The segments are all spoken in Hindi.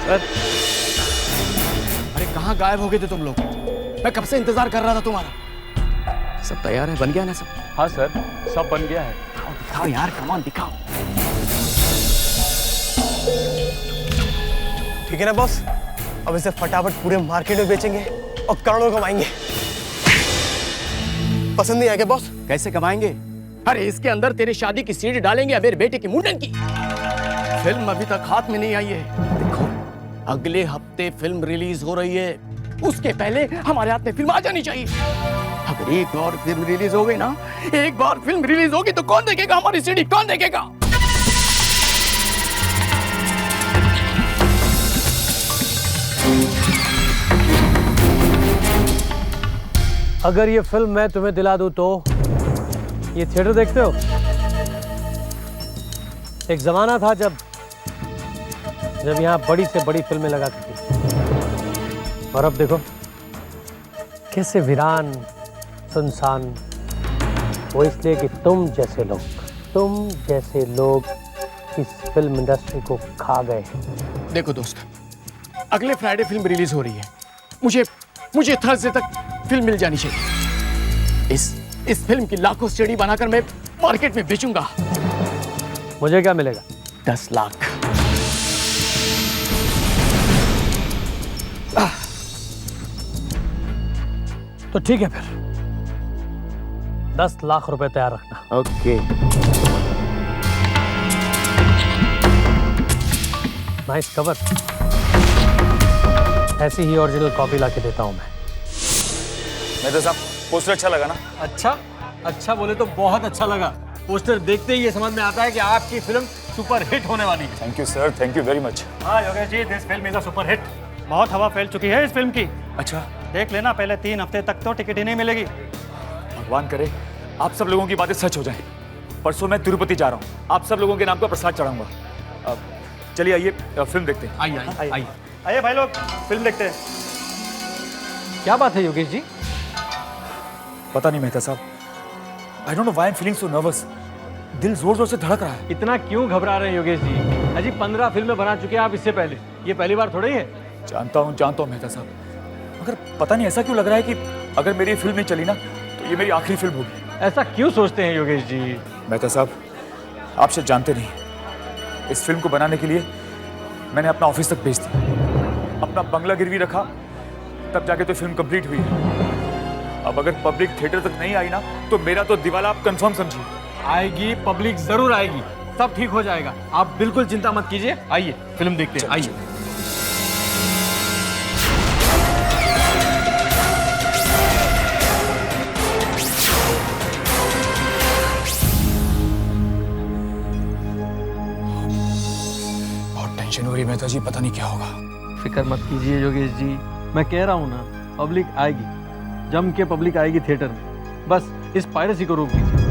सर, अरे कहाँ गायब हो गए थे तुम लोग? मैं कब से इंतजार कर रहा था तुम्हारा। सब तैयार है, बन गया ना सब? हाँ सर, सब बन गया है। दिखाओ यार, कमान दिखाओ। ठीक है ना बॉस, अब इसे फटाफट पूरे मार्केट में बेचेंगे और करोड़ों कमाएंगे। पसंद नहीं आएगा बॉस? कैसे कमाएंगे? अरे इसके अंदर तेरी शादी की सीढ़ी डालेंगे या मेरे बेटे की मुंडन की। फिल्म अभी तक हाथ में नहीं आई है। देखो, अगले हफ्ते फिल्म रिलीज हो रही है, उसके पहले हमारे हाथ में फिल्म आ जानी चाहिए। अगर एक बार फिल्म रिलीज हो गई ना, एक बार फिल्म रिलीज होगी तो कौन देखेगा हमारी सीढ़ी? कौन देखेगा? अगर ये फिल्म मैं तुम्हें दिला दूं तो ये थिएटर देखते हो? एक जमाना था जब यहाँ बड़ी से बड़ी फिल्में लगा करती थी, और अब देखो कैसे वीरान सुनसान। वो इसलिए कि तुम जैसे लोग इस फिल्म इंडस्ट्री को खा गए हैं। देखो दोस्त, अगले फ्राइडे फिल्म रिलीज हो रही है। मुझे थर्सडे तक फिल्म मिल जानी चाहिए। इस फिल्म की लाखों सीडी बनाकर मैं मार्केट में बेचूंगा। मुझे क्या मिलेगा? 10 लाख। तो ठीक है, फिर 10 लाख रुपए तैयार रखना। ओके। Nice cover. ऐसी ही ओरिजिनल कॉपी लाके देता हूं मैं। मेहता साहब, पोस्टर अच्छा लगा ना? अच्छा बोले तो बहुत अच्छा लगा। पोस्टर देखते ही ये समझ में आता है कि आपकी फिल्म सुपर हिट होने वाली है। Thank you sir, thank you very much. हाँ Yogesh ji, this film is a super hit. बहुत हवा फैल चुकी है इस फिल्म की। अच्छा, देख लेना, पहले 3 हफ्ते तक तो टिकट ही नहीं मिलेगी। भगवान करे आप सब लोगों की बातें सच हो जाएं। परसों मैं तिरुपति जा रहा हूँ, आप सब लोगों के नाम का प्रसाद चढ़ाऊंगा। चलिए आइए फिल्म देखते हैं। आइए भाई लोग, फिल्म देखते हैं। क्या बात है योगेश जी? पता नहीं मेहता साहब, I don't know why I am feeling so nervous. दिल जोर जोर से धड़क रहा है। इतना क्यों घबरा रहे हैं योगेश जी? अजी 15 फिल्में बना चुके हैं आप इससे पहले, ये पहली बार थोड़ी है। जानता हूँ मेहता साहब, मगर पता नहीं ऐसा क्यों लग रहा है कि अगर मेरी फिल्म नहीं चली ना तो ये मेरी आखिरी फिल्म होगी। ऐसा क्यों सोचते हैं योगेश जी? मेहता साहब, आप शायद जानते नहीं, इस फिल्म को बनाने के लिए मैंने अपना ऑफिस तक बेच दिया, अपना बंगला गिरवी रखा, तब जाके तो फिल्म कंप्लीट हुई है। अब अगर पब्लिक थिएटर तक नहीं आई ना तो मेरा तो दिवाला आप कंफर्म समझिए। आएगी, पब्लिक जरूर आएगी, सब ठीक हो जाएगा, आप बिल्कुल चिंता मत कीजिए। आइए फिल्म देखते हैं, आइए। बहुत टेंशन हो रही है मेहता जी, पता नहीं क्या होगा। फिक्र मत कीजिए योगेश जी, मैं कह रहा हूँ ना, पब्लिक आएगी, जम के पब्लिक आएगी थिएटर में। बस इस पायरेसी को रोक दीजिए।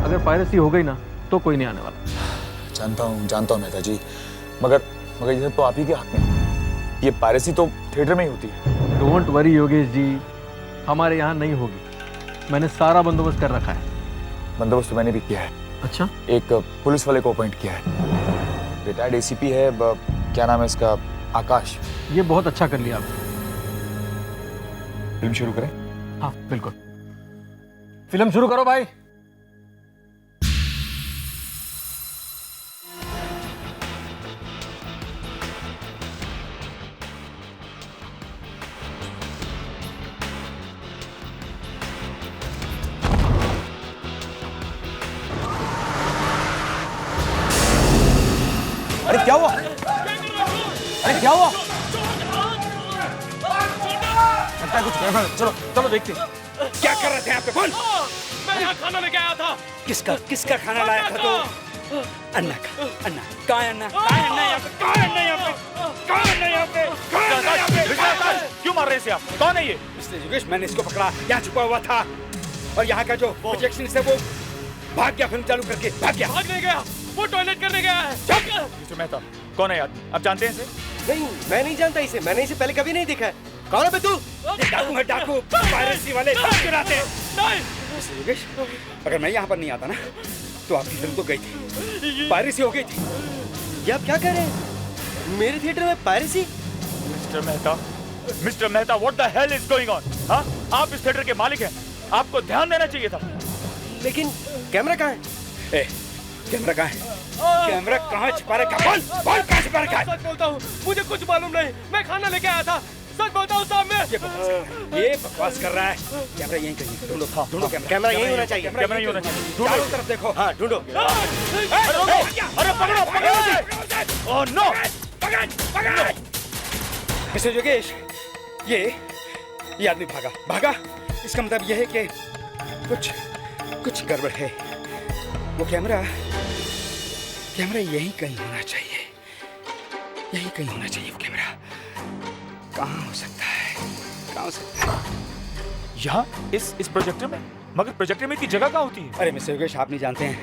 अगर पायरेसी हो गई ना तो कोई नहीं आने वाला। जानता हूँ मेहता जी, मगर ये तो आप ही के हक में। ये पायरेसी तो थिएटर में ही होती है। डोंट वरी योगेश जी, हमारे यहाँ नहीं होगी। मैंने सारा बंदोबस्त कर रखा है। बंदोबस्त तो मैंने भी किया है। अच्छा? एक पुलिस वाले को अपॉइंट किया है, रिटायर्ड एसीपी है, क्या नाम है इसका, आकाश। ये बहुत अच्छा कर लिया आपने। फिल्म शुरू करें? हाँ बिल्कुल, फिल्म शुरू करो भाई। अरे क्या हुआ? लगता है कुछ गड़बड़। चलो देखते हैं। क्या कर रहे थे आप? बोल। मैं यहाँ खाना लेके आया था। किसका खाना लाया था तो? अन्ना का। अन्ना कहाँ है? अन्ना यहाँ पे। क्यों मार रहे हैं आप? कौन है ये? मिस्टर योगेश, मैंने इसको पकड़ा, यहाँ छुपा हुआ था, और यहाँ का जो प्रोजेक्शन है वो भाग गया, फिल्म चालू करके भाग गया। भाग नहीं गया, वो टॉयलेट करने गया है। मिस्टर मेहता, कौन है यार? आप जानते हैं इसे? नहीं, मैं नहीं जानता इसे, मैंने इसे पहले कभी नहीं देखा है। कौन है बे तू? डाकू है, डाकू, पायरेसी वाले चुराते। नहीं। मिस्टर योगेश, अगर मैं यहाँ पर नहीं आता ना तो आपकी फिल्म तो गई थी, पायरेसी हो गई थी। ये आप क्या कह रहे हैं? मेरे थिएटर में piracy? Mister Mehta, what the hell is going on? हाँ, आप इस थिएटर के मालिक हैं, आपको ध्यान देना चाहिए था। लेकिन कैमरा कहाँ है? ए, कैमरा कहाँ है? कैमरा कहाँ छिपा रखा? बोल बोल, कहाँ छिपा रखा है? सच बोलता हूँ, मुझे कुछ मालूम नहीं। मैं खाना लेके आया था। सच बोलता हूँ साहब, मैं ये बकवास कर रहा है। कैमरा यहीं कहीं है। ढूंढो, ढूंढो कैमरा। कैमरा यहीं होना चाहिए। कैमरा यहीं होना चाहिए। चारों तरफ देखो। हाँ, ढूंढो। अरे पकड़ो पकड़ो! Oh no! पकड़ पकड़! मिस्टर योगेश, ये आदमी भागा। इसका मतलब यह है कि कुछ गड़बड़ है। वो कैमरा यहीं कहीं होना चाहिए। वो कैमरा कहाँ हो सकता है? यहाँ इस प्रोजेक्टर में? मगर प्रोजेक्टर में की जगह कहाँ होती है? अरे मिस्टर योगेश, आप नहीं जानते हैं,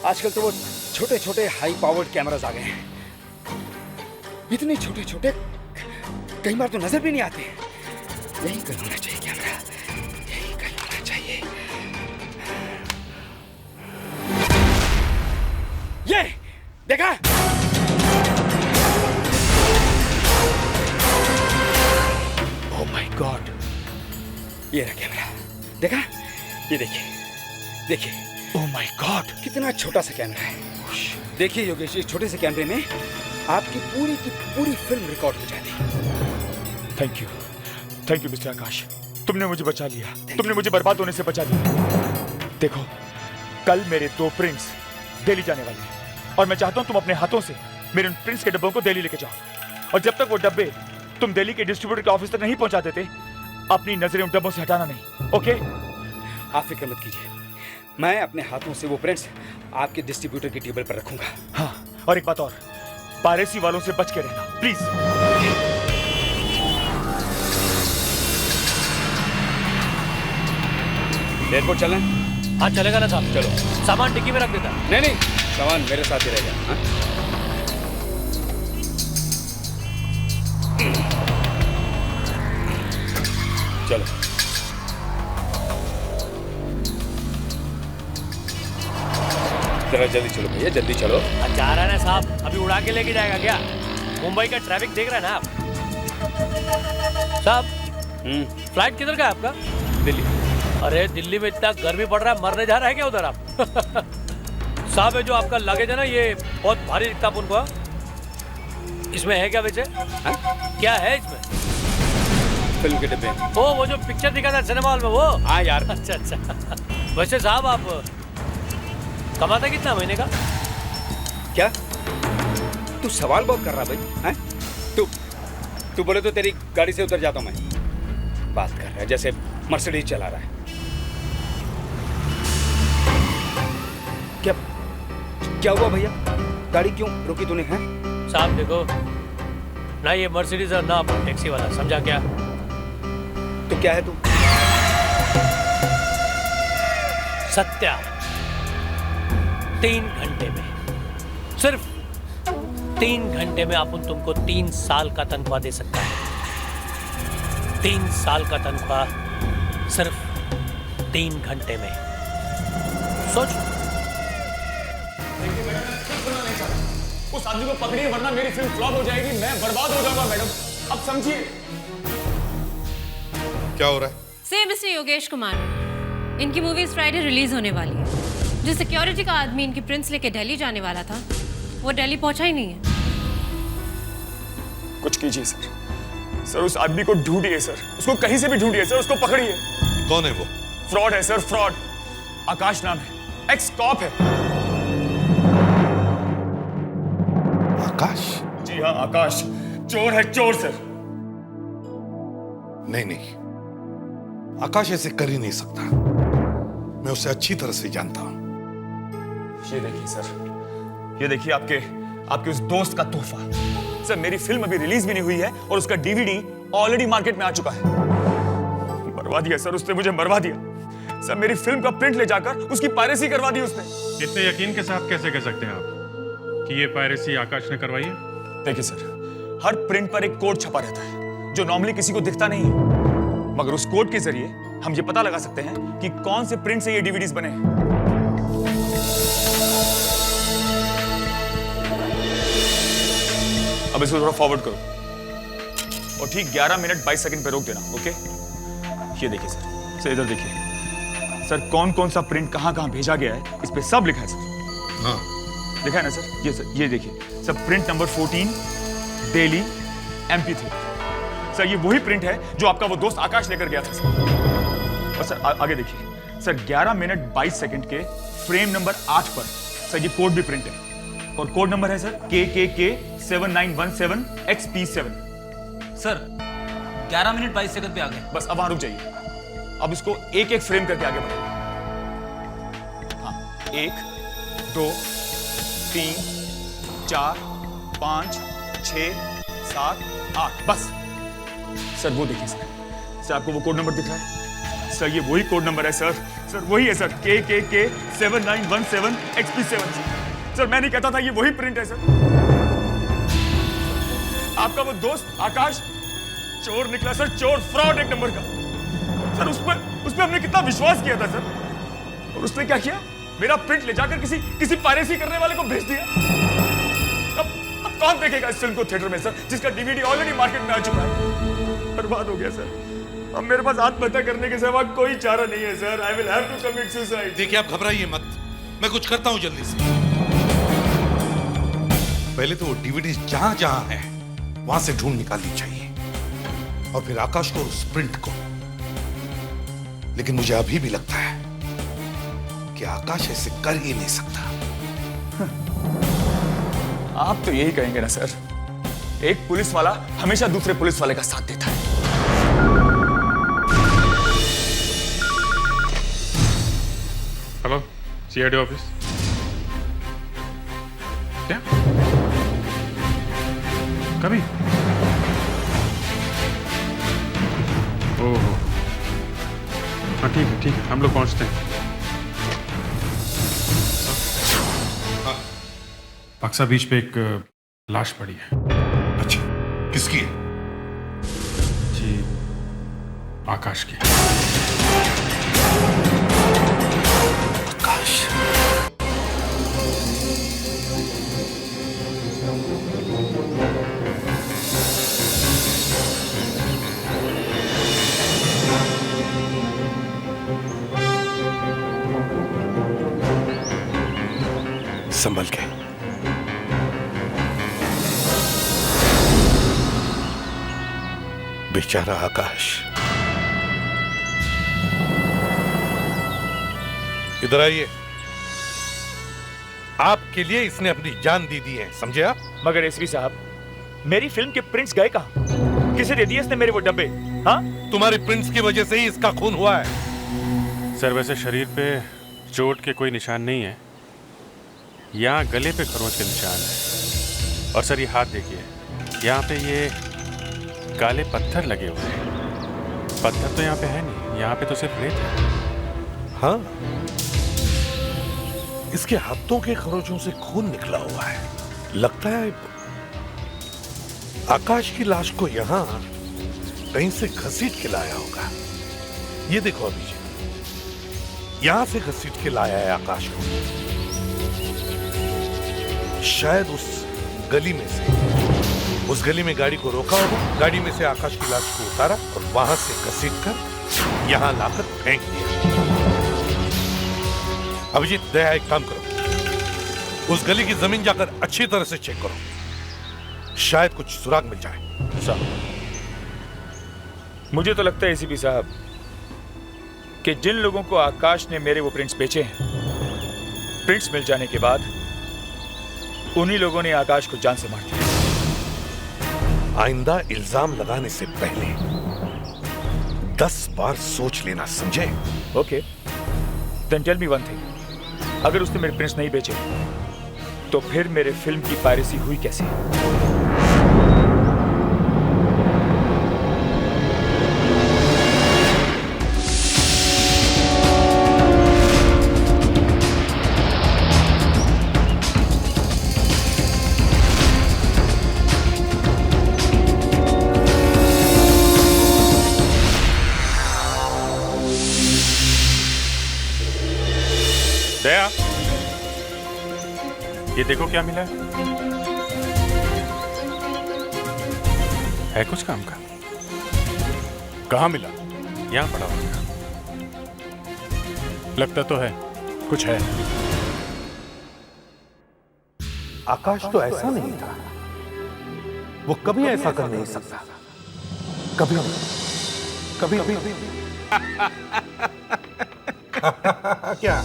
आजकल तो वो छोटे हाई पावर्ड कैमरास आ गए हैं। इतने छोटे कई बार तो नजर भी नहीं आते। यहीं कहीं होना चाहिए कैमरा, यहीं कहीं होना चाहिए। ये देखा? Oh my God! ये रहा कैमरा, देखा? ये देखिए। Oh my God! कितना छोटा सा कैमरा है। देखिए योगेश, इस छोटे से कैमरे में आपकी पूरी की पूरी फिल्म रिकॉर्ड हो जाती। थैंक यू मिस्टर आकाश, तुमने मुझे बचा लिया। तुमने मुझे बर्बाद होने से बचा लिया। देखो, कल मेरे 2 प्रिंट्स दिल्ली जाने वाले हैं और मैं चाहता हूं तुम अपने हाथों से मेरे उन प्रिंट्स के डब्बों को दिल्ली लेके जाओ। और जब तक वो डब्बे तुम दिल्ली के डिस्ट्रीब्यूटर के ऑफिस तक नहीं पहुंचा देते, अपनी नजरें उन डब्बों से हटाना नहीं। ओके? आप फिक्र मत कीजिए, मैं अपने हाथों से वो प्रिंट्स आपके डिस्ट्रीब्यूटर की टेबल पर रखूंगा। हाँ, और एक बात और, पायरेसी वालों से बच के रहना प्लीज। एयरपोर्ट चलना है? हाँ चलेगा ना साहब। चलो। सामान डिक्की में रख देता। नहीं, सामान मेरे साथ ही रहेगा। हाँ? चलो। जरा जल्दी चलो भैया, जल्दी चलो। जा रहा है ना साहब, अभी उड़ा के लेके जाएगा क्या? मुंबई का ट्रैफिक देख रहे हैं ना आप साहब? फ्लाइट किधर का है आपका? दिल्ली। अरे दिल्ली में इतना गर्मी पड़ रहा है, मरने जा रहा है क्या उधर आप? साहब, ये जो आपका लगेज है ना, ये बहुत भारी दिखता है उनको। इसमें है क्या वैसे? क्या है इसमें? फिल्म के डिब्बे। ओ, वो जो पिक्चर दिखा था सिनेमा हॉल में, वो? हाँ यार। अच्छा। वैसे साहब, आप कमाते कितना महीने का? क्या तू सवाल बहुत कर रहा भाई? हैं? तू बोले तो तेरी गाड़ी से उतर जाता हूं मैं। बात कर रहा है जैसे मर्सिडीज चला रहा है। क्या हुआ भैया? गाड़ी क्यों रोकी तूने? हैं? साहब देखो ना, ये मर्सिडीज और ना टैक्सी वाला, समझा क्या? तो क्या है तू? सत्या 3 घंटे में, सिर्फ 3 घंटे में अपन तुमको 3 साल का तनख्वाह दे सकता है। 3 साल का तनख्वाह सिर्फ 3 घंटे में। सोच। उस आदमी को पकड़िए वरना मेरी फिल्म फ्लॉप हो जाएगी, मैं बर्बाद हो जाऊंगा मैडम, अब समझिए। क्या हो रहा है? से मिस्टर योगेश कुमार, इनकी मूवी इस फ्राइडे रिलीज होने वाली है। जो सिक्योरिटी का आदमी इनकी प्रिंट्स लेके दिल्ली जाने वाला था, वो दिल्ली पहुंचा ही नहीं है। कुछ कीजिए सर, उस आदमी को ढूंढिए सर, उसको कहीं से भी ढूंढिए सर, उसको पकड़िए। कौन है वो? फ्रॉड है सर, फ्रॉड। आकाश नाम है, एक्स कॉप है। आकाश? जी हाँ, आकाश चोर है, चोर सर। नहीं, आकाश ऐसे कर ही नहीं सकता। मैं उसे अच्छी तरह से जानता हूं। ये देखिए सर, ये देखिए आपके उस दोस्त का तोहफा। सर, मेरी फिल्म अभी रिलीज भी नहीं हुई है और उसका डीवीडी ऑलरेडी मार्केट में आ चुका है। मरवा दिया सर उसने, मुझे मरवा दिया सर। मेरी फिल्म का प्रिंट ले जाकर उसकी पायरेसी करवा दी उसने। इतने यकीन के साथ कैसे कह सकते हैं आप कि ये पायरेसी आकाश ने करवाई है? देखिए सर, हर प्रिंट पर एक कोड छपा रहता है जो नॉर्मली किसी को दिखता नहीं है, मगर उस कोड के जरिए हम ये पता लगा सकते हैं कि कौन से प्रिंट से ये डीवीडीज बने हैं। अब इसको थोड़ा फॉरवर्ड करो। और ठीक 11 मिनट 22 सेकंड पे रोक देना। ओके, ये देखिए सर, इधर देखिए सर, कौन कौन सा प्रिंट कहाँ कहाँ भेजा गया है इस पे सब लिखा है सर। हाँ, लिखा है ना सर, ये देखिए sir, print number 14 Delhi MP3। Sir ये वही प्रिंट है जो आपका वो दोस्त आकाश लेकर गया था सर। और सर आगे देखिए सर, 11 मिनट 22 सेकंड के फ्रेम नंबर 8 पर सर ये कोड भी प्रिंट है, और कोड नंबर है sir KKK 7917 XP7। Sir 11 minute 22 second पे आ गए। बस अब वहां रुक जाइए, अब इसको एक एक फ्रेम करके आगे बढ़ाइए। हाँ, 1 2 3 4 5 6 7 8, बस। सर वो देखिए सर, आपको वो कोड नंबर दिख रहा है सर, ये वही कोड नंबर है सर, वही है सर, KKK 7917 XP7। सर मैं नहीं कहता था ये वही प्रिंट है सर। आपका वो दोस्त आकाश चोर निकला सर, चोर, फ्रॉड एक नंबर का सर। उस पर हमने कितना विश्वास किया था सर, और उसने क्या किया, मेरा प्रिंट ले जाकर किसी पायरेसी करने वाले को भेज दिया। अब कौन देखेगा इस फिल्म को थिएटर में सर, जिसका DVD ऑलरेडी मार्केट में आ चुका है। बर्बाद हो गया सर, अब मेरे पास आत्महत्या करने के सिवा कोई चारा नहीं है sir. I will have to commit suicide. देखिए आप घबराइए मत, मैं कुछ करता हूं जल्दी से। पहले तो वो DVD जहां जहां है वहां से ढूंढ निकालनी चाहिए, और फिर आकाश को, उस प्रिंट को। लेकिन मुझे अभी भी लगता है कि आकाश ऐसे कर ही नहीं सकता। आप तो यही कहेंगे ना सर, एक पुलिस वाला हमेशा दूसरे पुलिस वाले का साथ देता है। Hello, CID office. क्या कभी? ओहो, हाँ ठीक है, हम लोग पहुंचते हैं। बक्सा बीच पे एक लाश पड़ी है। अच्छा, किसकी है? जी, आकाश की। आकाश? संभल के। बेचारा आकाश। इधर आइए। आपके लिए इसने अपनी जान दे दी है, समझे आप? मगर एसपी साहब, मेरी फिल्म के प्रिंट्स गए कहां? किसे दे दिए इसने मेरे वो डब्बे? हाँ, तुम्हारे प्रिंट्स की वजह से ही इसका खून हुआ है। सर वैसे शरीर पे चोट के कोई निशान नहीं है, यहाँ गले पे खरोंच के निशान है। और सर ये हाथ देखिए, यहाँ पे ये काले पत्थर लगे हुए हैं। पत्थर तो यहाँ पे है नहीं, यहाँ पे तो सिर्फ रेत है। हाँ, इसके हाथों के खरोंचों से खून निकला हुआ है। लगता है आकाश की लाश को यहाँ कहीं से घसीट के लाया होगा। ये देखो अभिजीत, यहां से घसीट के लाया है आकाश को। शायद उस गली में से, उस गली में गाड़ी को रोका होगा, गाड़ी में से आकाश की लाश को उतारा और वहां से घसीट कर यहां लाकर फेंक दिया। अभिजीत, दया एक काम करो, उस गली की जमीन जाकर अच्छी तरह से चेक करो, शायद कुछ सुराग मिल जाए। साहब, मुझे तो लगता है एसीपी साहब कि जिन लोगों को आकाश ने मेरे वो प्रिंट्स बेचे हैं, प्रिंट्स मिल जाने के बाद उन्हीं लोगों ने आकाश को जान से मार दिया। आइंदा इल्जाम लगाने से पहले 10 बार सोच लेना, समझे? Okay, then tell me one thing, अगर उसने मेरे प्रिंट्स नहीं बेचे तो फिर मेरे फिल्म की पायरेसी हुई कैसे? दया, ये देखो क्या मिला है कुछ काम का? कहाँ मिला? यहाँ पड़ा हुआ। लगता तो है कुछ है। आकाश तो ऐसा नहीं था, वो कभी ऐसा कर नहीं सकता, कभी कभी कभी। क्या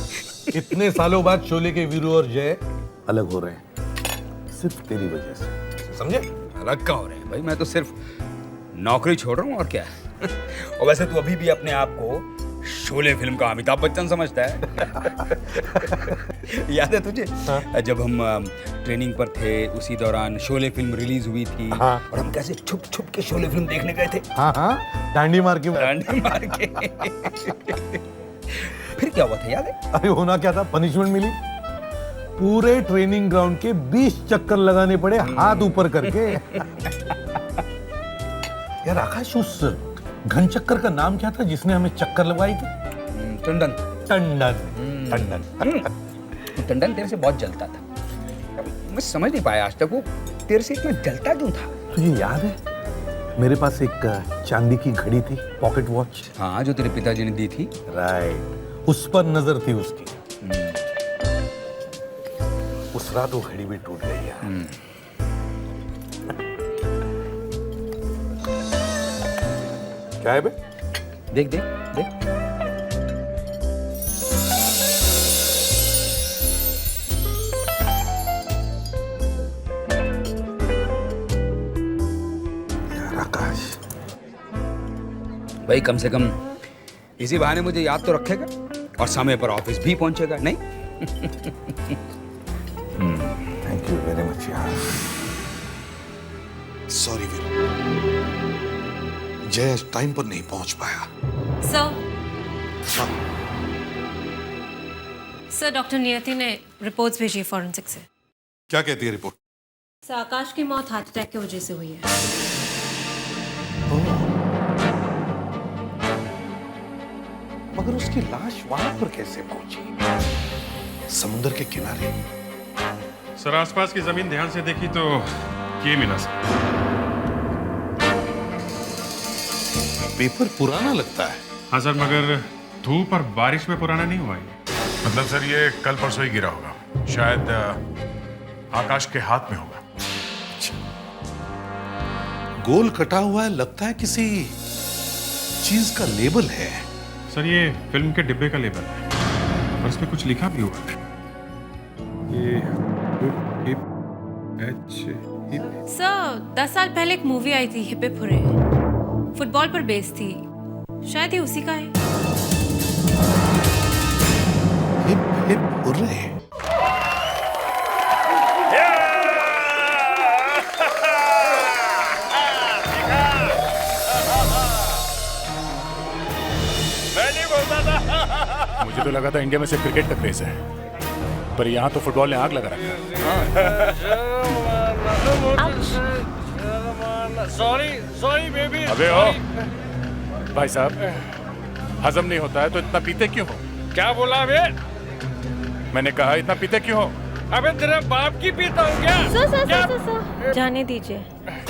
इतने सालों बाद शोले के वीरू और जय अलग हो रहे हैं सिर्फ तेरी वजह से, समझे? अलग का हो रहे हैं भाई, मैं तो सिर्फ नौकरी छोड़ रहा हूँ और क्या। और वैसे तू अभी भी अपने आप को शोले फिल्म का अमिताभ बच्चन समझता है। याद है तुझे? जब हम ट्रेनिंग पर थे उसी दौरान शोले फिल्म रिलीज हुई थी। और हम कैसे छुप छुप के शोले फिल्म देखने गए थे। डांडी मार के फिर क्या हुआ था याद है? अरे होना क्या था, पनिशमेंट मिली। पूरे ट्रेनिंग ग्राउंड के 20 चक्कर लगाने पड़े हाथ ऊपर करके। यार आकाश, उस घन चक्कर का नाम क्या था जिसने हमें चक्कर लगवाई थी? टंडन। टंडन। टंडन। टंडन तेरे से बहुत जलता था। मैं समझ नहीं पाया आज तक वो तेरे से इतना जलता क्यों था। तुझे याद है मेरे पास एक चांदी की घड़ी थी, पॉकेट वॉच। हाँ, जो तेरे पिताजी ने दी थी। राइट, उस पर नजर थी उसकी। उस रात वो घड़ी भी टूट गई यार। क्या है बे? देख देख देख। यार आकाश, भाई कम से कम इसी बहाने मुझे याद तो रखेगा और समय पर ऑफिस भी पहुंचेगा, नहीं? थैंक यू वेरी मच यार। सॉरी वीरू, जय टाइम पर नहीं पहुंच पाया। सर डॉक्टर नियति ने रिपोर्ट्स भेजी फॉरेंसिक से। क्या कहती है रिपोर्ट? सर आकाश की मौत हार्ट अटैक की वजह से हुई है। मगर उसकी लाश वहां पर कैसे पहुंची? समुद्र के किनारे। सर आसपास की जमीन ध्यान से देखी तो ये मिला सर। पेपर पुराना लगता है। हाँ सर, मगर धूप और बारिश में पुराना नहीं हुआ ये। मतलब सर ये कल परसों ही गिरा होगा, शायद आकाश के हाथ में होगा। गोल कटा हुआ है, लगता है किसी चीज का लेबल है। सर ये फिल्म के डिब्बे का लेबल है और उसमें कुछ लिखा भी हुआ है। ये सर 10 साल पहले एक मूवी आई थी हिप हिप हुर्रे, फुटबॉल पर बेस्ड थी, शायद ये उसी का है। Hip hip hurray. मुझे तो लगा था इंडिया में सिर्फ क्रिकेट का क्रेज है, पर यहाँ तो फुटबॉल ने आग लगा रखा है। Sorry baby. अबे ओ भाई साहब, हजम नहीं होता है तो इतना पीते क्यों हो? क्या बोला बे? मैंने कहा इतना पीते क्यों हो? अबे तेरे बाप की पीता हूँ क्या? सर जाने दीजिए,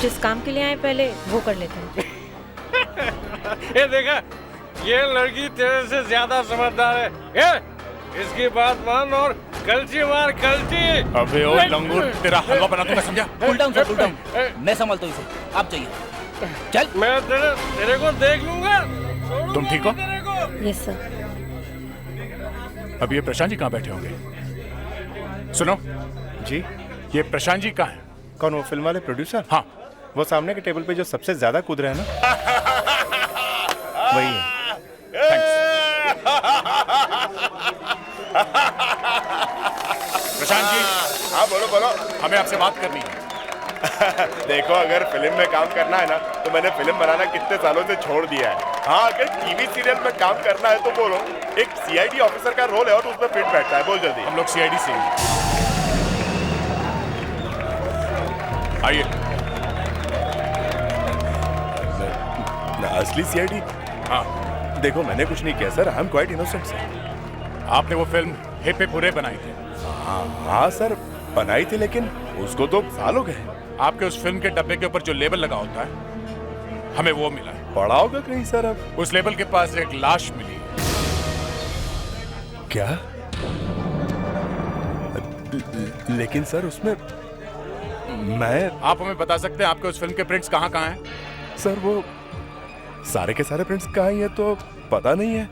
जिस काम के लिए आए पहले वो कर लेते हैं। ये देखा, ये लड़की तेरे से ज्यादा समझदार है। इसकी बात मान और कलची मार कलची। अबे ओ लंगूर, तेरा हलवा बना दूंगा, समझा? Cool down sir, cool down. मैं संभालता हूँ इसे, आप जाइए। चल। मैं तेरे को देख लूंगा। तुम ठीक हो? Yes sir. अब ये प्रशांत जी कहाँ बैठे होंगे? सुनो जी, ये प्रशांत जी कहाँ हैं? कौन, वो फिल्म वाले प्रोड्यूसर? हाँ, वो सामने के टेबल पे जो सबसे ज्यादा कूद रहे हैं ना, वही है। प्रशांत जी। हाँ बोलो बोलो। हमें आपसे बात करनी है। देखो, अगर फिल्म में काम करना है ना तो मैंने फिल्म बनाना कितने सालों से छोड़ दिया है। हाँ, अगर टीवी सीरियल में काम करना है तो बोलो। एक सीआईडी ऑफिसर का रोल है और उसमें फिट बैठता है। बोल जल्दी। हम लोग सीआईडी से हैं। आइए। असली सीआईडी? हाँ। देखो, मैंने कुछ नहीं किया sir, I am quite innocent sir. आपने वो फिल्म हिप हिप हुर्रे बनाई थी? हाँ सर, बनाई थी, लेकिन उसको तो साल हो गए। आपके उस फिल्म के डब्बे के ऊपर जो लेबल लगा होता है, हमें वो मिला है। पड़ा होगा कहीं सर। अब उस लेबल के पास एक लाश मिली। क्या? लेकिन सर उसमें मैं... आप हमें बता सकते हैं आपके उस फिल्म के प्रिंट्स कहाँ कहाँ हैं? सर वो सारे के सारे प्रिंट्स कहाँ हैं तो पता नहीं है।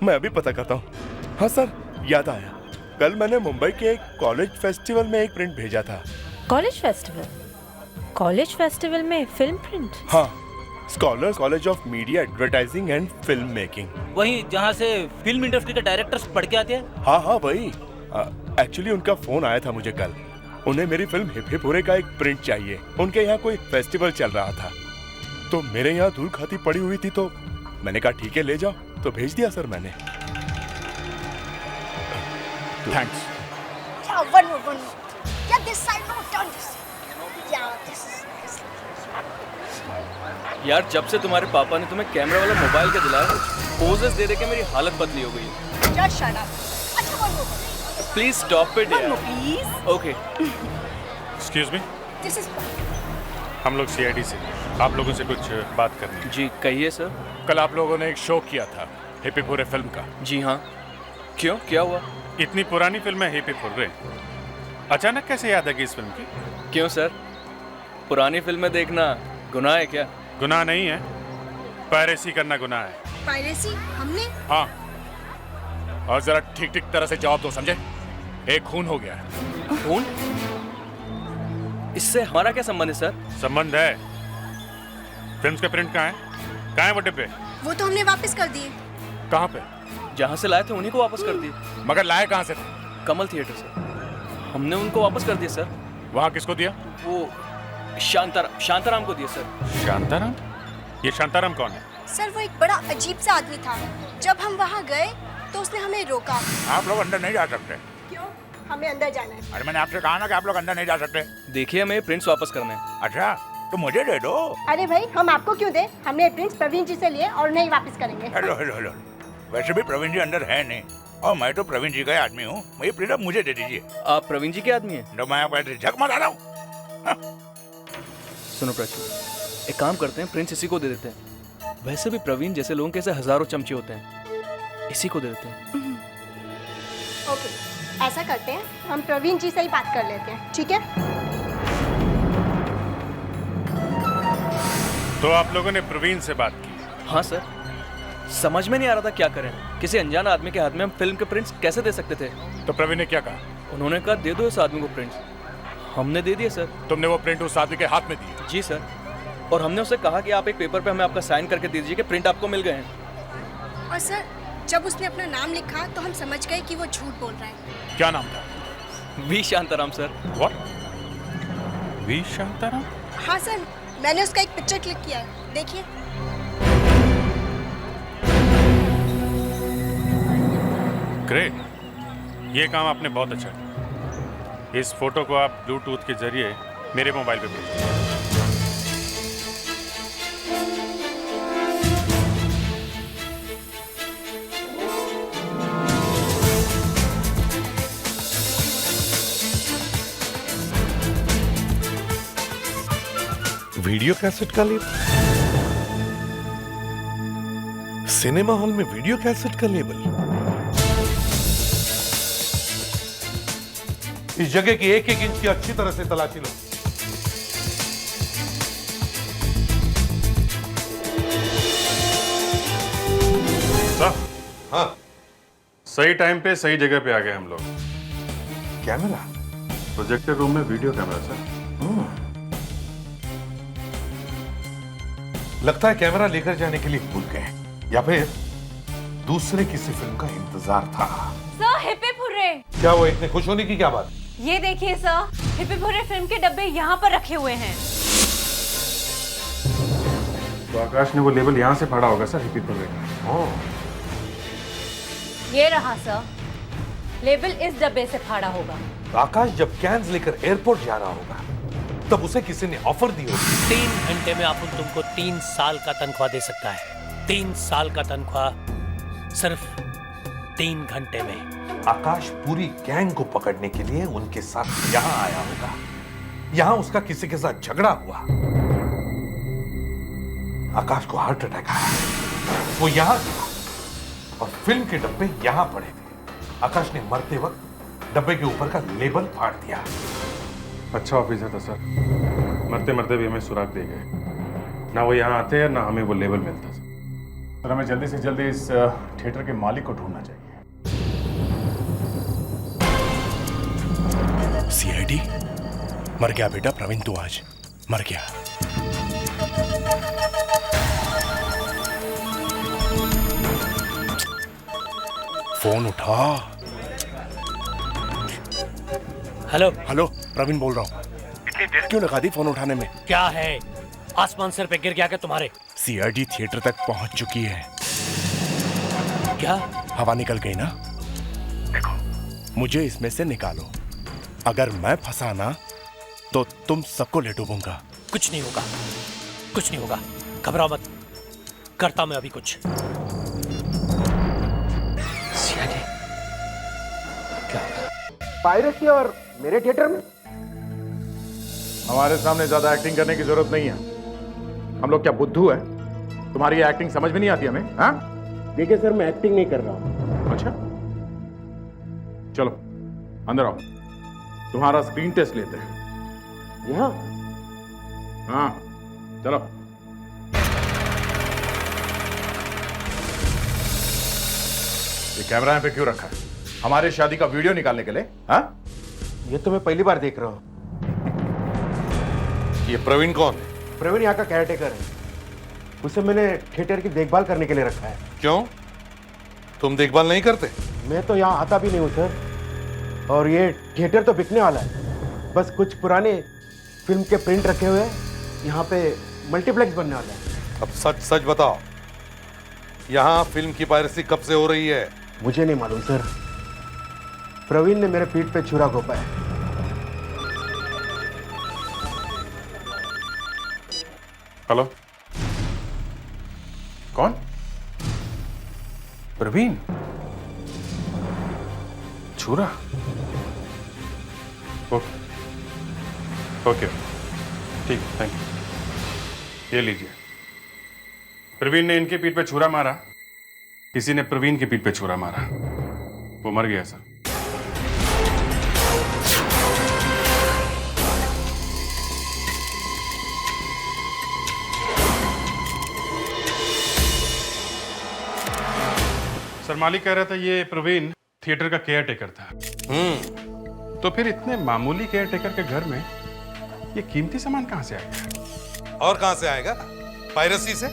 मैं अभी पता करता हूँ। हाँ सर, याद आया, कल मैंने मुंबई के एक कॉलेज फेस्टिवल में एक प्रिंट भेजा था। College festival? कॉलेज फेस्टिवल में फिल्म प्रिंट? हाँ, scholars college of media advertising and film making. वही जहाँ से फिल्म इंडस्ट्री के डायरेक्टर्स पढ़ के आते हैं? हाँ हाँ वही। एक्चुअली उनका फोन आया था मुझे कल। उन्हें मेरी फिल्म हिप हिप हुर्रे का एक प्रिंट चाहिए। उनके यहाँ कोई फेस्टिवल चल रहा था तो मेरे यहाँ धूल खाती पड़ी हुई थी तो मैंने कहा ठीक है ले जाओ, तो भेज दिया सर मैंने। Thanks. One more. Yeah, this side, no, turn this. Yeah, this is. यार जब से तुम्हारे पापा ने तुम्हें कैमरा वाला मोबाइल का दिलाया, पोजेस दे दे के मेरी हालत बदली हो गई है। Just shut up. अच्छा one more. Please stop it यार। Please. Okay. Excuse me, This is. हम लोग सीआईडी से आप लोगों से कुछ बात करनी है। जी कहिए सर। कल आप लोगों ने एक शो किया था हिप हिप हुर्रे फिल्म का। जी हाँ, क्यों, क्या हुआ? इतनी पुरानी फिल्म है हिप हिप हुर्रे, अचानक कैसे याद आ गई इस फिल्म की? क्यों सर, पुरानी फिल्में देखना गुनाह है क्या? गुनाह नहीं है, पायरेसी करना गुनाह है। Piracy? हमने? हाँ, और जरा ठीक ठीक तरह से जवाब दो, समझे? एक खून हो गया है। खून? इससे हमारा क्या संबंध है सर? संबंध है। फिल्म्स के प्रिंट कहाँ है? कहाँ है वो डिब्बे? वो तो हमने वापस कर दिए। कहाँ पे? जहाँ से लाए थे उन्हीं को वापस कर दिए। मगर लाए कहाँ से थे? कमल थिएटर से। हमने उनको वापस कर दिया सर। वहाँ किसको दिया? वो शांताराम को दिया सर। शांताराम? ये शांताराम कौन है? सर वो एक बड़ा अजीब सा आदमी था। जब हम वहाँ गए तो उसने हमें रोका। आप लोग अंदर नहीं जा सकते। क्यों? हमें अंदर जाना है। अरे मैंने आपसे कहा ना कि आप लोग अंदर नहीं जा सकते। देखिए हमें प्रिंट्स वापस करने हैं। अच्छा, तो मुझे दे दो। अरे भाई हम आपको क्यों दे? हमने प्रिंट्स प्रवीण जी से लिए और नहीं वापस करेंगे। हेलो। वैसे भी प्रवीण जी अंदर है नहीं और मैं तो प्रवीण जी का आदमी हूँ। ये प्रिंट अब मुझे दे दीजिए। आप प्रवीण जी के आदमी हैं? तो मैं आपको झक मार रहा हूँ। सुनो प्राची, एक काम करते हैं, प्रिंट्स इसी को दे देते हैं। वैसे भी प्रवीण जैसे लोगों के ऐसे हजारों चमचे होते हैं, इसी को दे देते हैं। ओके, ऐसा करते हैं, हम प्रवीण जी से ही बात कर लेते हैं, ठीक है? तो आप लोगों ने प्रवीण से बात की? हाँ सर, समझ में नहीं आ रहा था क्या करें। किसी अनजान आदमी के हाथ में हम फिल्म के प्रिंट्स कैसे दे सकते थे? तो प्रवीण ने क्या कहा? उन्होंने कहा दे दो इस आदमी को प्रिंट्स। हमने दे दिए सर। तुमने वो प्रिंट उस आदमी के हाथ में दिए? जी सर, और हमने उसे कहा कि आप एक पेपर पे हमें आपका साइन करके दे दीजिए कि प्रिंट आपको मिल गए हैं। और सर जब उसने अपना नाम लिखा तो हम समझ गए कि वो झूठ बोल रहा है। क्या नाम था? वी शांताराम सर। व्हाट? वी शांताराम? हाँ सर, मैंने उसका एक पिक्चर क्लिक किया है, देखिए। ग्रेट, ये काम आपने बहुत अच्छा किया। इस फोटो को आप ब्लूटूथ के जरिए मेरे मोबाइल पे भेजिए। वीडियो कैसेट का लेबल, सिनेमा हॉल में वीडियो कैसेट का लेबल। इस जगह की एक एक इंच की अच्छी तरह से तलाशी लो। हाँ, सही टाइम पे सही जगह पे आ गए हम लोग। कैमरा? प्रोजेक्टर रूम में वीडियो कैमरा सर। लगता है कैमरा लेकर जाने के लिए भूल गए, या फिर दूसरे किसी फिल्म का इंतजार था। Sir hip hip hurray. क्या वो इतने खुश होने की क्या बात? ये देखिए sir, hip hip hurray film के डब्बे यहाँ पर रखे हुए हैं। तो आकाश ने वो लेबल यहाँ से फाड़ा होगा सर, हिप हिप हुर्रे का। ये रहा सर, लेबल इस डब्बे से फाड़ा होगा। आकाश जब कैन्स लेकर एयरपोर्ट जा रहा होगा तब उसे किसी ने ऑफर दी होगी। 3 घंटे में आप तुमको 3 साल का तनख्वाह दे सकता है। 3 साल का तनख्वाह सिर्फ 3 घंटे में। आकाश पूरी गैंग को पकड़ने के लिए उनके साथ यहाँ आया होगा। यहाँ उसका किसी के साथ झगड़ा हुआ। आकाश को हार्ट अटैक आया। वो यहां था और फिल्म के डब्बे यहां पड़े थे। आकाश ने मरते वक्त डब्बे के ऊपर का लेबल फाड़ दिया। अच्छा ऑफिसर था सर, मरते मरते भी हमें सुराग दे गए। ना वो यहाँ आते हैं ना हमें वो लेबल मिलता सर। हमें जल्दी से जल्दी इस थिएटर के मालिक को ढूंढना चाहिए। सीआईडी मर गया बेटा प्रवीण, तू आज मर गया। फोन उठा। हेलो हेलो, प्रवीण बोल रहा हूँ। इतनी देर क्यों लगा दी फोन उठाने में? क्या है, आसमान सिर पे गिर गया क्या तुम्हारे? सीआईडी थिएटर तक पहुंच चुकी है। क्या? हवा निकल गई ना? देखो, मुझे इसमें से निकालो। अगर मैं फंसा ना तो तुम सबको ले डूबूंगा। कुछ नहीं होगा, कुछ नहीं होगा, घबराओ मत, करता मैं अभी कुछ। पायरेसी और मेरे थिएटर में हमारे सामने ज्यादा एक्टिंग करने की जरूरत नहीं है। हम लोग क्या बुद्धू है? तुम्हारी ये एक्टिंग समझ में नहीं आती हमें? हाँ? देखिए सर, मैं एक्टिंग नहीं कर रहा हूँ। अच्छा, चलो अंदर आओ, तुम्हारा स्क्रीन टेस्ट लेते हैं। यहाँ? हाँ चलो। ये कैमरा यहाँ पे क्यों रखा है? हमारे शादी का वीडियो निकालने के लिए? हाँ? ये तो मैं पहली बार देख रहा हूँ। ये प्रवीण कौन है? प्रवीण यहाँ का केयरटेकर है। उसे मैंने थिएटर की देखभाल करने के लिए रखा है। क्यों, तुम देखभाल नहीं करते? मैं तो यहाँ आता भी नहीं हूँ सर। और ये थिएटर तो बिकने वाला है। बस कुछ पुराने फिल्म के प्रिंट रखे हुए हैं। यहाँ पे मल्टीप्लेक्स बनने वाला है। अब सच सच बताओ, यहाँ फिल्म की पायरेसी कब से हो रही है? मुझे नहीं मालूम सर। प्रवीण ने मेरे पीठ पे छुरा घोंपा है। हेलो, कौन? प्रवीण? छुरा? ओके ओके, ठीक है, थैंक यू। ये लीजिए। प्रवीण ने इनके पीठ पे छुरा मारा, किसी ने प्रवीण की पीठ पे छुरा मारा, वो मर गया सर। सर मालिक कह रहा था ये प्रवीण थिएटर का केयर टेकर था। तो फिर इतने मामूली केयर टेकर के घर में ये कीमती सामान कहां से आएगा? और कहां से आएगा? पायरेसी से।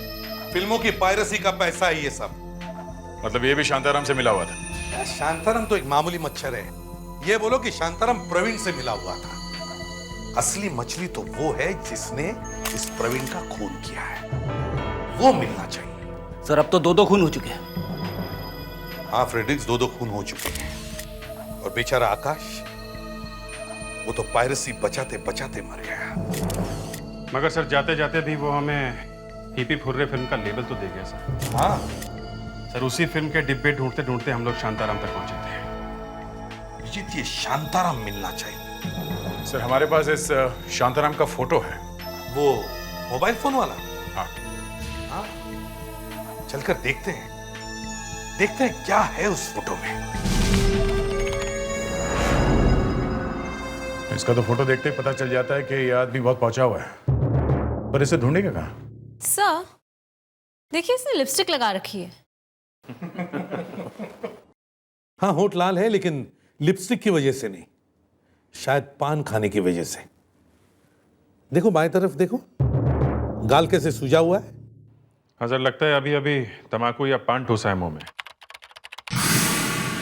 फिल्मों की पायरेसी का पैसा है ये सब। मतलब ये भी शांताराम से मिला हुआ था? शांताराम तो एक मामूली मच्छर है। ये बोलो कि शांताराम प्रवीण से मिला हुआ था। असली मछली तो वो है जिसने इस प्रवीण का खून किया है, वो मिलना चाहिए। सर अब तो 2-2 खून हो चुके हैं। हाँ फ्रेडरिक्स, 2-2 खून हो चुके हैं। और बेचारा आकाश, वो तो पायरेसी बचाते बचाते मर गया। मगर सर जाते जाते भी वो हमें हीपी फुर्रे फिल्म का लेबल तो दे गया सर। हाँ सर, उसी फिल्म के डिब्बे ढूंढते ढूंढते हम लोग शांताराम तक पहुंचे थे। अभिजीत, ये शांताराम मिलना चाहिए। सर हमारे पास इस शांताराम का फोटो है। वो मोबाइल फोन वाला? हाँ। हाँ, चलकर देखते हैं क्या है उस फोटो में। इसका तो फोटो देखते ही पता चल जाता है कि ये आदमी बहुत पहुंचा हुआ है, पर इसे ढूंढेगा कहाँ? सर देखिए, इसने लिपस्टिक लगा रखी है। हाँ, होठ लाल है लेकिन लिपस्टिक की वजह से नहीं, शायद पान खाने की वजह से। देखो बाएं तरफ देखो, गाल कैसे सूजा हुआ है। हाँ सर, लगता है अभी अभी तंबाकू या पान ठूसा है मुंह में।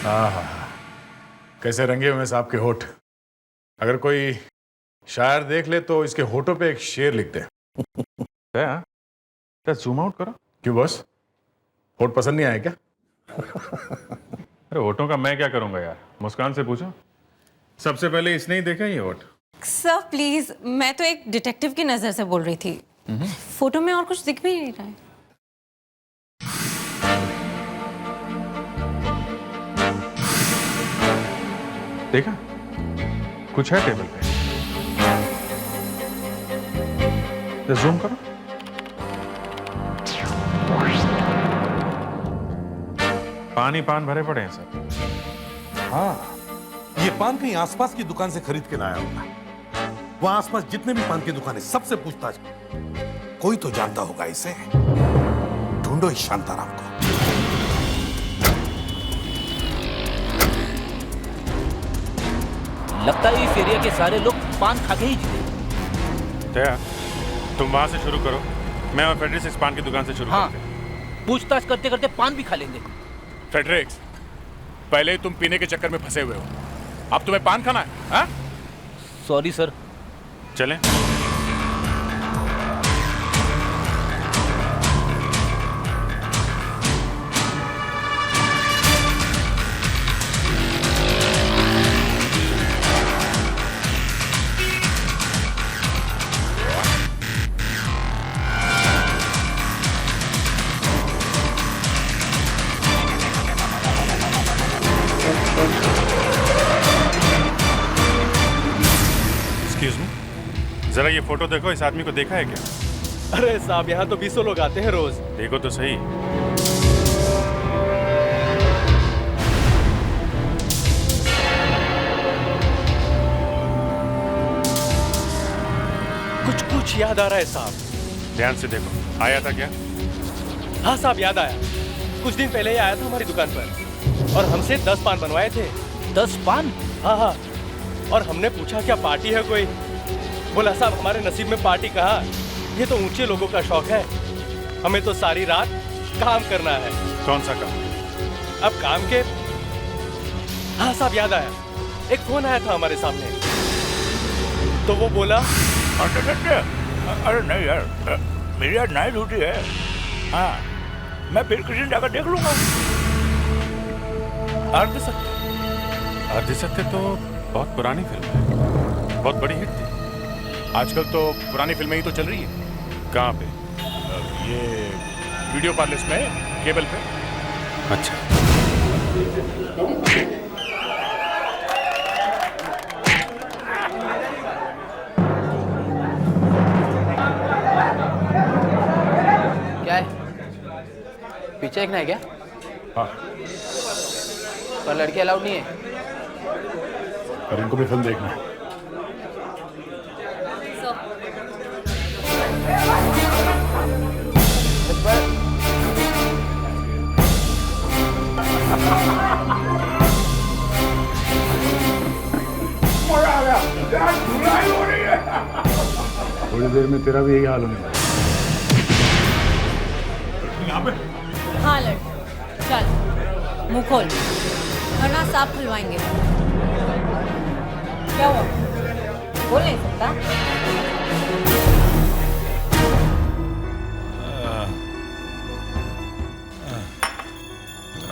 हाँ, कैसे रंगे हुए साहब के होठ। अगर कोई शायर देख ले तो इसके होठों पे एक शेर लिख दे। क्या जूम आउट करो? क्यों बॉस, होठ पसंद नहीं आए क्या? अरे होठों का मैं क्या करूंगा यार, मुस्कान से पूछो। सबसे पहले इसने ही देखा ये होठ। सर प्लीज, मैं तो एक डिटेक्टिव की नजर से बोल रही थी। फोटो में और कुछ दिख भी नहीं रहा है। देखा, कुछ है टेबल पे। जूम करो। पानी पान भरे पड़े हैं सर। हाँ, ये पान कहीं आसपास की दुकान से खरीद के लाया होगा। वहां आसपास जितने भी पान की दुकानें सबसे पूछताछ, कोई तो जानता होगा इसे। ढूंढो इस शांताराम को। लगता है इस एरिया के सारे लोग पान खा के ही जीते। दया, तुम वहां से शुरू करो, मैं और फ्रेडरिक्स इस पान की दुकान से शुरू करते हैं। पूछताछ करते करते पान भी खा लेंगे। फ्रेडरिक्स, पहले ही तुम पीने के चक्कर में फंसे हुए हो, अब तुम्हें पान खाना है? हाँ? Sorry sir. चलें? एक्सक्यूज मी, जरा ये फोटो देखो, इस आदमी को देखा है क्या? अरे साहब, यहाँ तो 20 लोग आते हैं रोज। देखो तो सही। कुछ कुछ याद आ रहा है साहब। ध्यान से देखो, आया था क्या? हाँ साहब, याद आया। कुछ दिन पहले ही आया था हमारी दुकान पर और हमसे 10 पान बनवाए थे। 10 पान? हाँ हाँ। और हमने पूछा क्या पार्टी है कोई? बोला साहब हमारे नसीब में पार्टी कहाँ, ये तो ऊंचे लोगों का शौक है, हमें तो सारी रात काम करना है। कौन सा काम? अब काम के, हाँ साहब याद आया, एक फोन आया था हमारे सामने, तो वो बोला अरे नहीं यार, मेरी आज नाइट ड्यूटी है। हाँ, मैं फिर किसी दिन जाकर देख लूंगा। अर्धसत्य। अर्धसत्य तो बहुत पुरानी फिल्म है, बहुत बड़ी हिट थी। आजकल तो पुरानी फिल्में ही तो चल रही है। कहाँ पे? ये वीडियो पार्लर्स में, केबल पे। अच्छा। क्या है? पीछे देखना है क्या? हाँ। पर लड़के अलाउड नहीं है। पर इनको भी फिल्म देखना है। थोड़ी देर में तेरा भी यही हाल होने वाला है। यहाँ पे? हाँ लड़, चल मुंह खोल वरना सांप खुलवाएंगे। क्या हुआ? बोल नहीं सकता?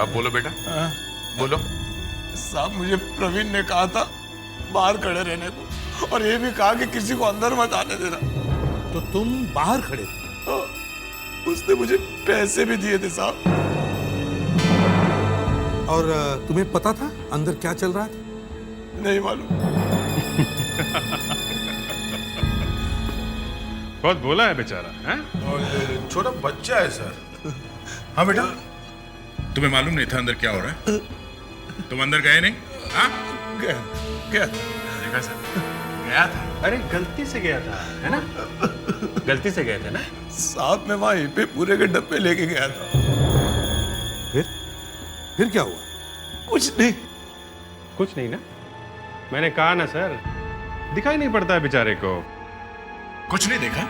अब बोलो बेटा, बोलो। साहब, मुझे प्रवीण ने कहा था बाहर खड़े रहने को, और ये भी कहा कि किसी को अंदर मत आने देना। तो तुम बाहर खड़े थे? उसने मुझे पैसे भी दिए थे साहब। और तुम्हें पता था अंदर क्या चल रहा था? नहीं मालूम। बहुत बोला है बेचारा, हैं? छोटा बच्चा है सर। हाँ बेटा, तुम्हें मालूम नहीं था अंदर क्या हो रहा है? तुम अंदर गए नहीं? हाँ? गया देखा सर, गया था। अरे गलती से गया था, है ना? गलती से गए थे ना? साहब, मैं वहां पे पूरे के डब्बे लेके गया था। फिर क्या हुआ? कुछ नहीं। कुछ नहीं ना? मैंने कहा ना सर, दिखाई नहीं पड़ता है बेचारे को। कुछ नहीं देखा?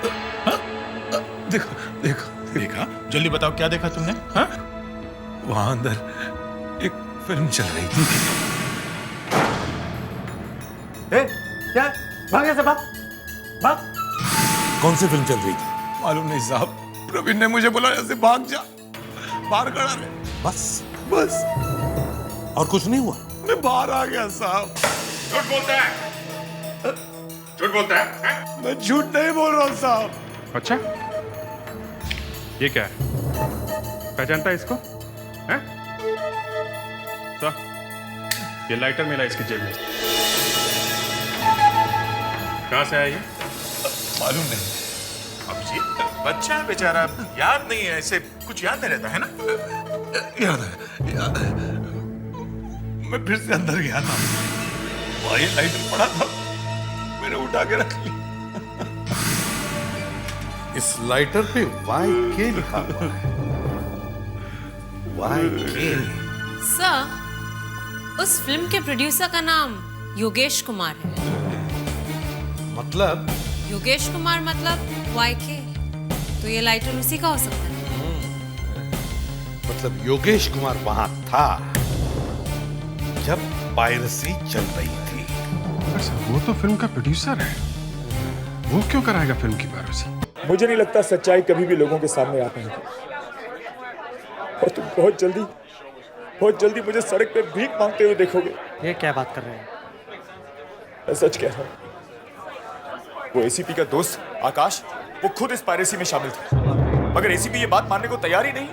देखो देखो देखा? जल्दी बताओ, क्या देखा तुमने? हाँ? वहां अंदर एक फिल्म चल रही थी। क्या? भाग ऐसे, भाग भाग। कौन सी फिल्म चल रही थी? मालूम नहीं साहब, प्रवीण ने मुझे बोला ऐसे भाग जा, बाहर खड़ा रहे। बस? बस। और कुछ नहीं हुआ? मैं बाहर आ गया साहब। झूठ बोलता है, झूठ बोलता है? मैं झूठ नहीं बोल रहा हूँ साहब। अच्छा, ये क्या है? पहचानता है इसको? हैं? तो ये लाइटर मिला इसकी जेब में। कहाँ से आया ये? मालूम नहीं। अब जी, बच्चा है बेचारा, याद नहीं है, ऐसे कुछ याद नहीं रहता है ना? याद है। मैं फिर से अंदर गया था, वही लाइटर पड़ा था, मैंने उठा के रख लिया। इस लाइटर पे YK लिखा हुआ है। YK। सर, उस फिल्म के प्रोड्यूसर का नाम योगेश कुमार है। मतलब? योगेश कुमार मतलब YK, तो ये लाइटर उसी का हो सकता है। मतलब योगेश कुमार वहां था जब पायरेसी चल रही थी। वो तो फिल्म का प्रोड्यूसर है, वो क्यों कराएगा फिल्म की पायरेसी? मुझे नहीं लगता सच्चाई कभी भी लोगों के सामने आ पाएगी, और तुम बहुत जल्दी मुझे सड़क पे भीख मांगते हुए देखोगे। ये क्या बात कर रहे हैं? मैं सच कह रहा हूं, वो एसीपी का दोस्त आकाश, वो खुद इस पायरेसी में शामिल था, मगर एसीपी ये बात मानने को तैयार ही नहीं,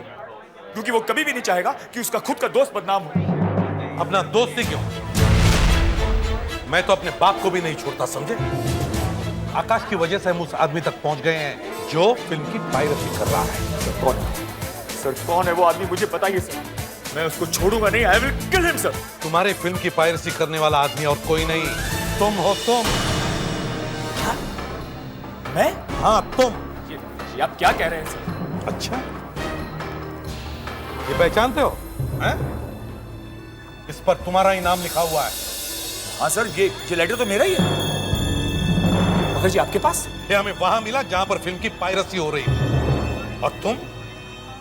क्योंकि वो कभी भी नहीं चाहेगा कि उसका खुद का दोस्त बदनाम हो। अपना दोस्त ही क्यों, मैं तो अपने बाप को भी नहीं छोड़ता, समझे? आकाश की वजह से हम उस आदमी तक पहुंच गए हैं जो फिल्म की पायरेसी कर रहा है। सर कौन है वो आदमी, मुझे बताइए सर, मैं उसको छोड़ूंगा नहीं। I will kill him sir. तुम्हारे फिल्म की पायरेसी करने वाला आदमी और कोई नहीं, तुम हो तुम। मैं? हाँ तुम। ये आप क्या कह रहे हैं सर? अच्छा, ये पहचानते हो? हैं? इस पर तुम्हारा ही नाम लिखा हुआ है। हाँ सर, ये लेटर तो मेरा ही है। मगर जी आपके पास? ये हमें वहां मिला जहां पर फिल्म की पायरेसी हो रही थी, और तुम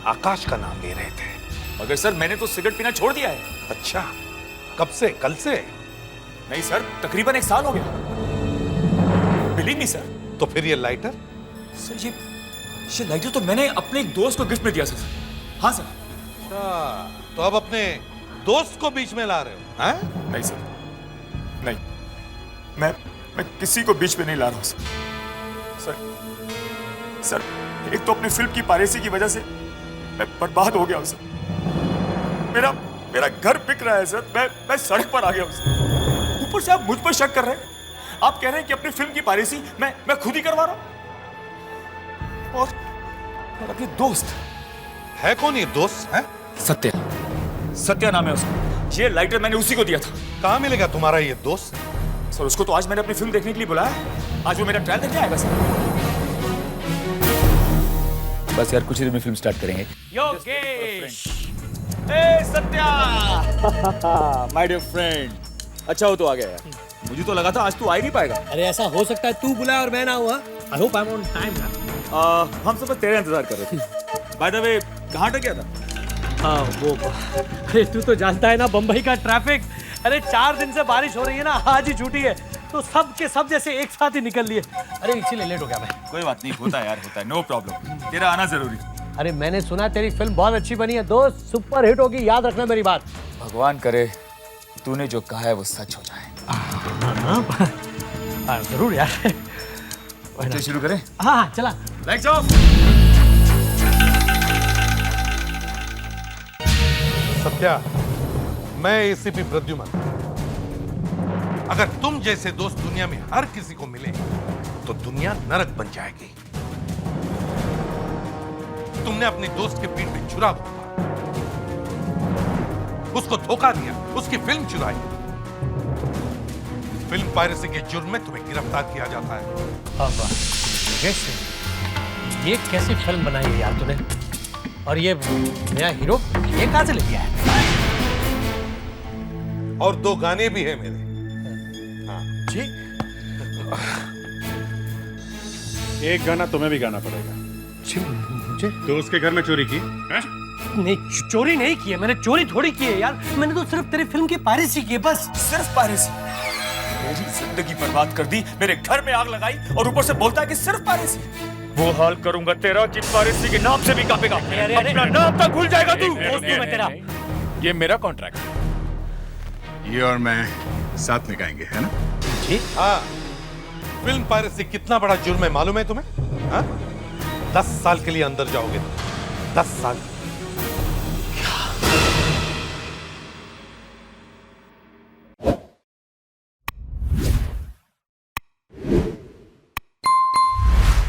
आकाश का नाम ले रहे थे। मगर सर मैंने तो सिगरेट पीना छोड़ दिया है। अच्छा, कब से? कल से? नहीं सर, तकरीबन 1 साल हो गया। Believe me sir. तो फिर ये लाइटर? सर ये लाइटर तो मैंने अपने एक दोस्त को गिफ्ट में दिया सर। हाँ सर। अच्छा, तो अब अपने दोस्त को बीच में ला रहे हो? हैं? नहीं सर, नहीं, मैं किसी को बीच में नहीं ला रहा हूँ सर। एक तो अपनी फिल्म की पायरेसी की वजह से मैं बर्बाद हो गया हूँ सर। मेरा घर बिक रहा है सर, मैं सड़क पर आ गया हूँ सर। ऊपर से आप मुझ पर शक कर रहे हैं। आप कह रहे हैं कि अपनी फिल्म की पायरेसी मैं खुद ही करवा रहा हूँ। और अपने दोस्त है कौन ये दोस्त? है सत्या नाम है उसका। ये लाइटर मैंने उसी को दिया था। कहाँ मिलेगा तुम्हारा ये दोस्त? सर उसको तो आज मैंने अपनी फिल्म देखने के लिए बुलाया। आज वो मेरा ट्रायल देखने आएगा सर। बस यार कुछ ही देर में फिल्म स्टार्ट करेंगे। Yogesh, Satya, my dear friend, अच्छा हो तो आ गया यार। मुझे तो लगा था आज तू आ ही नहीं पाएगा। अरे ऐसा हो सकता है तू बुलाया और मैं ना हुआ। I hope I am on time ना। हम सब तेरा इंतजार कर रहे थे। बाय द वे, कहाँ अटक गया था? हाँ वो, अरे तू तो जानता है ना बम्बई का ट्रैफिक। अरे 4 दिन से बारिश हो रही है ना, आज ही छुट्टी है, तो सब के सब जैसे एक साथ ही निकल लिए। अरे इसीलिए लेट हो गया मैं। कोई बात नहीं, होता है यार, होता है, नो प्रॉब्लम। तेरा आना जरूरी। अरे मैंने सुना तेरी फिल्म बहुत अच्छी बनी है दोस्त, सुपर हिट होगी, याद रखना मेरी बात। भगवान करे तूने जो कहा है वो सच हो जाए। जरूर यार। तो शुरू करें? हाँ चला। Lights off. सत्या, मैं एसीपी प्रद्युमन। अगर तुम जैसे दोस्त दुनिया में हर किसी को मिले तो दुनिया नरक बन जाएगी। तुमने अपने दोस्त के पीठ पे छुरा घोंपा, उसको धोखा दिया, उसकी फिल्म चुराई। फिल्म पायरेसी के जुर्म में तुम्हें गिरफ्तार किया जाता है। अब कैसे, ये कैसी फिल्म बनाई है यार तूने? और ये नया हीरो ये कहां से ले लिया है? और 2 गाने भी हैं मेरे। हाँ जी। एक गाना तुम्हें भी गाना पड़ेगा। मुझे? दोस्त के घर में चोरी की? नहीं, चोरी नहीं की है मैंने, चोरी थोड़ी की है यार। मैंने तो सिर्फ तेरी फिल्म की पायरेसी की है, बस। सिर्फ पायरेसी? मेरी जिंदगी बर्बाद कर दी, मेरे घर में आग लगाई, और ऊपर से बोलता है कि सिर्फ पायरेसी। वो हाल करूंगा तेरा कि पायरेसी के नाम से भी कांपेगा। अपना नाम तक भूल जाएगा तू। दोस्त हूं मैं तेरा। ये मेरा कॉन्ट्रैक्ट है, ये और मैं साथ में गाएंगे, है ना? जी हाँ। फिल्म पायरेसी कितना बड़ा जुर्म है मालूम है तुम्हें? हाँ? 10 साल के लिए अंदर जाओगे। 10 साल।